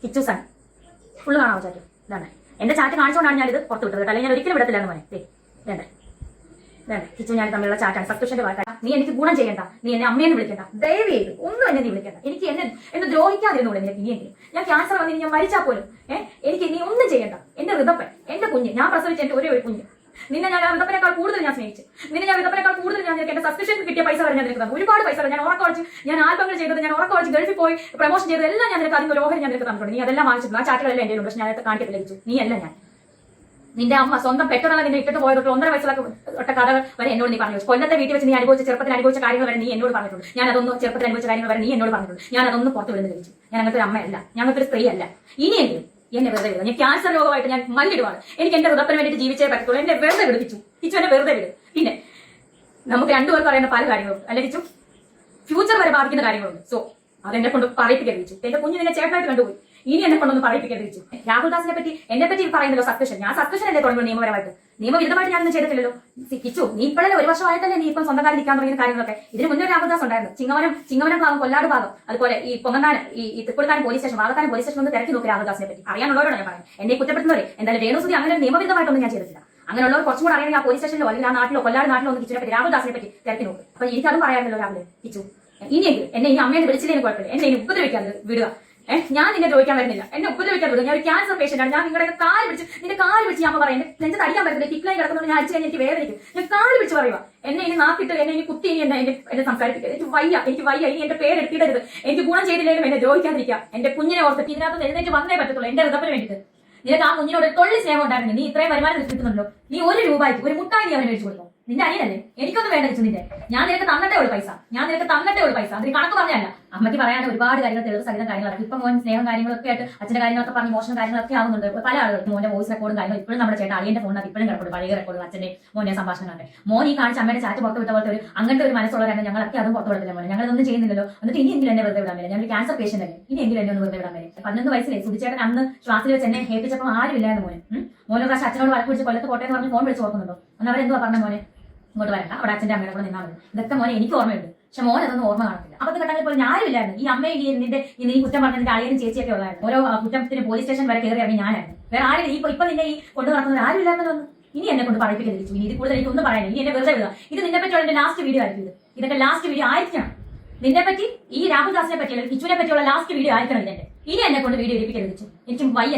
കിച്ചു സാൻ ഫുള്ള് കാണാമോ ചാറ്റ്? ഇതാണ് എന്റെ ചാറ്റ് കാണിച്ചുകൊണ്ടാണ് ഞാനിത് പുറത്ത് വിട്ടത്. അല്ലെങ്കിൽ ഞാൻ ഒരിക്കലും വിടത്തില്ല എന്ന് മോനെ. വേണ്ടേ വേണ്ടേ കിച്ചു ഞാൻ തമ്മിലുള്ള ചാറ്റാണ്. സബ്സ്ക്രിപ്ഷന്റെ ഭാഗത്താണ്. നീ എനിക്ക് ഗുണം ചെയ്യണ്ട, നീ എന്നെ അമ്മയെന്ന് വിളിക്കണ്ട, ദയവ് ചെയ്ത് ഒന്നും എന്നെ നീ വിളിക്കണ്ട. എനിക്ക് എന്നെ ദ്രോഹിക്കാതിരുന്നൂടെ നിനക്ക് ഇനിയെങ്കിലും? ഞാൻ ക്യാൻസർ വന്നിട്ട് ഞാൻ മരിച്ചാൽ പോലും എനിക്ക് നീ ഒന്നും ചെയ്യണ്ട. എന്റെ ഋതപ്പൻ, എന്റെ കുഞ്ഞ്, ഞാൻ പ്രസവിച്ച എന്റെ ഒരേ ഒരു കുഞ്ഞ്. നിന്നെ ഞാൻ ഋതപ്പനേക്കാൾ കൂടുതൽ ഞാൻ സ്നേഹിച്ചു. നിന്നെ ഞാൻ ഋതപ്പനേക്കാൾ കൂടുതൽ ഞാൻ നിനക്ക് എന്റെ സബ്സ്ക്രിപ്ഷൻ കിട്ടിയ പൈസ വരെ ഞാൻ നിനക്ക് തന്നു. ഒരുപാട് പൈസ ഞാൻ ഉറക്കമടിച്ച്, ഞാൻ ആൽബങ്ങൾ ചെയ്തത്, ഞാൻ ഉറക്കമടിച്ച് ഗൾഫിൽ പോയി പ്രൊമോഷൻ ചെയ്തത് എല്ലാം ഞാൻ നിനക്ക് അതിന്റെ ഒരു ഓഹരി ഞാൻ നിനക്ക് തന്നിട്ടുണ്ട്. നീ അതെല്ലാം വാങ്ങിച്ചിട്ടുണ്ട്. ആ ചാറ്റുകളെല്ലാം എന്റെ ഉണ്ട്. പക്ഷെ ഞാൻ കാണിക്കത്തില്ല കിച്ചു. നീ അല്ല ഞാൻ. നിന്റെ അമ്മ സ്വന്തം പെട്ടെന്നാണ് നിന്നെ ഇട്ടിട്ട് പോയത്. 1.5 വയസ്സിലൊക്കെ ഒട്ട കഥ വരെ എന്നോട് നീ പറഞ്ഞു. കൊല്ലത്തെ വീട്ടിൽ വെച്ച് നീ അനുഭവിച്ച ചെറുപ്പത്തിൽ അനുഭവിച്ച കാര്യങ്ങൾ വരെ നീ എന്നോട് പറഞ്ഞിട്ടുണ്ട്. ഞാൻ അതൊന്നും ചെറുപ്പത്തിൽ അനുഭവിച്ച കാര്യങ്ങൾ വരെ നീ എന്നോട് പറഞ്ഞിട്ടുണ്ട്. ഞാൻ അതൊന്നും പുറത്തു വിടുന്ന കഴിച്ചു. ഞാൻ അങ്ങനത്തെ ഒരു അമ്മയല്ല, ഞങ്ങൾക്കൊരു സ്ത്രീ അല്ല. ഇനിയെങ്കിലും എന്നെ വെറുതെ വിടുക. ഞാൻ ക്യാൻസർ രോഗമായിട്ട് ഞാൻ മല്ലിടുവാണ്. എനിക്ക് എന്റെ ഹൃദയത്തിന് വേണ്ടിയിട്ട് ജീവിച്ചേ പറ്റത്തുള്ളൂ. എന്നെ വെറുതെ വിടുവിച്ചു. കിച്ചു എന്നെ വെറുതെ വിടും. പിന്നെ നമുക്ക് രണ്ടുപേർക്ക് അറിയുന്ന പല കാര്യങ്ങളും അല്ലെ കിച്ചു, ഫ്യൂച്ചർ വരെ ബാധിക്കുന്ന കാര്യങ്ങളുണ്ട്. സോ അതെന്നെ കൊണ്ട് പറയിപ്പിക്കരുത്. എന്റെ കുഞ്ഞ് നിന്നെ ചേട്ടനായിട്ട് കണ്ടുപോയി. ഇനി എന്നെ കൊണ്ടൊന്ന് പറയിപ്പിക്കരുത്. രാഹുൽ ദാസിനെ പറ്റി എന്നെ പറ്റി പറയുന്നല്ലോ സസ്പെഷൻ. ഞാൻ സസ്പെഷൻ അല്ലേ തുടങ്ങുന്നു നിയമപരമായിട്ട്. നിയമവിരുദ്ധമായിട്ട് ഞാനൊന്നും ചെയ്തിട്ടില്ലല്ലോ. കിച്ചു നീ ഇപ്പോഴല്ലേ ഒരു വർഷമായിട്ടല്ലേ നീ ഇപ്പം സ്വന്തം കാര്യം നിൽക്കാൻ തുടങ്ങിയ കാര്യങ്ങളൊക്കെ. ഇതിന് മുന്നേ രാഹുൽ ദാസ് ഉണ്ടായിരുന്നു. ചിങ്ങവനം ഭാഗം, കൊല്ലാട് ഭാഗം, അതുപോലെ ഈ പൊങ്ങന്താനം, ഈ Thrippoorthanam police station, Vakathanam police station ഒന്ന് തിരക്കി നോക്കി രാഹുൽ ദാസിനെ പറ്റി. അറിയാനുള്ളവരോട് ഞാൻ പറയാം. എന്നെ കുറ്റപ്പെടുത്തുന്നവരെ എന്തായാലും രേണുസുതി അങ്ങനെ നിയമവിരുദ്ധമായിട്ടൊന്നും ഞാൻ ചെയ്തിട്ടില്ല. അങ്ങനെയുള്ളവർ കുറച്ചും കൂടെ അറിയണമെങ്കിൽ ആ പോലീസ് സ്റ്റേഷനിലോ അല്ലെങ്കിൽ ആ നാട്ടിലോ കൊല്ലാട് നാട്ടിലോ ഒന്ന് കിച്ചുവിനെ പറ്റി, രാഹുൽ ദാസിനെ പറ്റി തിരക്കി നോക്കും. അപ്പൊ എനിക്കതും പറയാമല്ലോ രാവിലെ കിച്ചു. ഇനിയെങ്കിലും എന്നെ ഇനി അമ്മയെ വിളിച്ചില്ലെങ്കിൽ കുഴപ്പമില്ല. എന്നെ ഇനി ഉപദ്രവിക്കാതെ വിടുക. ഞാൻ നിന്നെ ചോദിക്കാൻ വരുന്നില്ല. എന്നെ ഉപദ്രവിക്കാൻ വിടുക. ഞാൻ ഒരു ക്യാൻസർ പേഷ്യന്റ് ആണ്. ഞാൻ നിന്റെ കാല് പിടിച്ച് ഞാൻ പറയാം. എന്നെ തടിക്കാൻ പറ്റുന്നില്ല. ടിക്ലൈൻ കിടക്കുന്നത് ഞാൻ അടിച്ചു കഴിഞ്ഞാൽ എനിക്ക് വേദനിക്കും. ഞാൻ കാല് പിടിച്ച് പറയുക. എന്നെ ഇനി നാക്കിട്ട് എന്നെ ഇനി കുത്തി ഇനി എന്നെ സംസാരിപ്പിക്കുക. എനിക്ക് വയ്യ. ഇനി എന്റെ പേര് എടുത്തിടരുത്. എനിക്ക് ഗുണം ചെയ്തില്ലെങ്കിലും എന്നെ ദ്രോഹിക്കാതിരിക്കാം. എന്റെ കുഞ്ഞിനെ ഓർത്തിട്ട് ഇതിനകത്ത് എഴുന്നേറ്റ് വന്നേ പറ്റത്തുള്ളൂ. എന്റെ ഹൃദയത്തിന് വേണ്ടിയിട്ട്. നിനക്ക് ആ കുഞ്ഞിനോട് തൊള്ളി സ്നേഹം ഉണ്ടായിരുന്നു. നീ ഇത്രയും വരുമാനം കിട്ടുന്നുണ്ടല്ലോ. നീ 1 രൂപയ്ക്ക് ഒരു മുട്ടായി നീ അവനെ മേടിച്ചു കൊടുക്കും. നിന്റെ അനിയനല്ലേ? എനിക്കൊന്നും വേണ്ട കിച്ചു നിന്റെ. ഞാൻ നിനക്ക് തന്നിട്ടേ ഉള്ളൂ പൈസ. അതിന് കണക്ക് പറഞ്ഞല്ല. അമ്മയ്ക്ക് പറയാണ്ട് ഒരുപാട് കാര്യങ്ങൾ, തെളിവ് സഹിതം കാര്യങ്ങളൊക്കെ. ഇപ്പം മോൻ സ്നേഹം കാര്യങ്ങളൊക്കെ ആയിട്ട് അച്ഛന്റെ കാര്യങ്ങളൊക്കെ പറഞ്ഞ് മോശം കാര്യങ്ങളൊക്കെ ആവുന്നുണ്ട്. പല ആളുകൾക്ക് മോന്റെ വോയിസ് റെക്കോർഡും കാര്യങ്ങളും ഇപ്പോഴും നമ്മുടെ ചേട്ടൻ അളിയന്റെ ഫോണിനകത്ത് ഇപ്പോഴും കിടപ്പുണ്ട്. പഴയ റെക്കോർഡ് അച്ഛന്റെ മോന്റെ സംഭാഷണങ്ങളൊക്കെ. മോൻ ഈ കാണിച്ച അമ്മയുടെ ചാറ്റ് പുറത്ത് വിട്ട പോലത്തെ അങ്ങനത്തെ ഒരു മനസ്സുള്ളവരാണ് ഞങ്ങളൊക്കെ. അതും പുറത്ത് വിടത്തില്ല മോനെ. ഞങ്ങളൊന്നും ചെയ്യുന്നില്ലല്ലോ. എന്നിട്ട് ഇനി എങ്കിലും എന്നെ വെറുതെ വിടാൻ പറ്റില്ല. ഞാൻ ഒരു ക്യാൻസർ പേഷ്യന്റ് അല്ലേ. ഇനി എങ്കിലും എന്നെ ഒന്ന് വെറുതെ വിടാൻ പറ്റില്ല. 11 വയസ്സിലെ സുധിച്ചേട്ടൻ അന്ന് ശ്വാസത്തിൽ വെച്ച് എന്നെ ഹേപ്പിച്ചപ്പോൾ ആരുമില്ലായിരുന്നു മോനെ. മോനെ പ്രാവശ്യം അച്ഛനോട് വഴക്ക് പിടിച്ച് കൊല്ലത്ത് കോട്ടയെന്ന് പറഞ്ഞ് ഫോൺ വിളിച്ച് ഓർക്കുന്നുണ്ടോ? അന്ന് അവരെന്തുവാ പറഞ്ഞ മോനെ ഇങ്ങോട്ട് വരണ്ട, അവിടെ അച്ഛന്റെ അമ്മയുടെ കൂടെ നിന്നാൽ മതി. ഇതൊക്കെ മോനെ എനിക്ക് ഓർമ്മയുണ്ട്. പക്ഷെ മോൻ അതൊന്നും ഓർമ്മ കാണത്തില്ല. അപ്പത്തെ ഘട്ടങ്ങളിൽ പോലും ഞാനും ഇല്ലായിരുന്നു. ഈ അമ്മയെ നീ കുറ്റം പറഞ്ഞ നിന്റെ അളിയനും ചേച്ചിയൊക്കെ ഉള്ളായിരുന്നു. ഓരോ കുറ്റത്തിന് പോലീസ് സ്റ്റേഷൻ വരെ കയറി ഇറങ്ങി ഞാനായിരുന്നു. വേറെ ആരും ഇപ്പൊ നിന്നെ ഈ കൊണ്ടു നടക്കുന്നത് ആരും ഇല്ലായിരുന്നു. ഇനി എന്നെ കൊണ്ട് പറയിപ്പിക്കരുത്. ഇനി ഇത് കൂടുതൽ എനിക്കൊന്നും പറയാനില്ല. ഇനി എന്നെ വെറുതെ വിടുക. ഇത് നിന്നെ പറ്റിയുള്ള എന്റെ ലാസ്റ്റ് വീഡിയോ ആയിരിക്കും. ഇതൊക്കെ ലാസ്റ്റ് വീഡിയോ ആയിരിക്കണം. നിന്നെ പറ്റി, ഈ രാഹുൽ ദാസിനെ പറ്റി അല്ലെങ്കിൽ കിച്ചുവിനെ പറ്റിയുള്ള ലാസ്റ്റ് വീഡിയോ ആയിരിക്കണം ഇതിന്റെ. ഇനി എന്നെ കൊണ്ട് വീഡിയോ എടുപ്പിക്കരുത്. എനിക്ക് വയ്യ.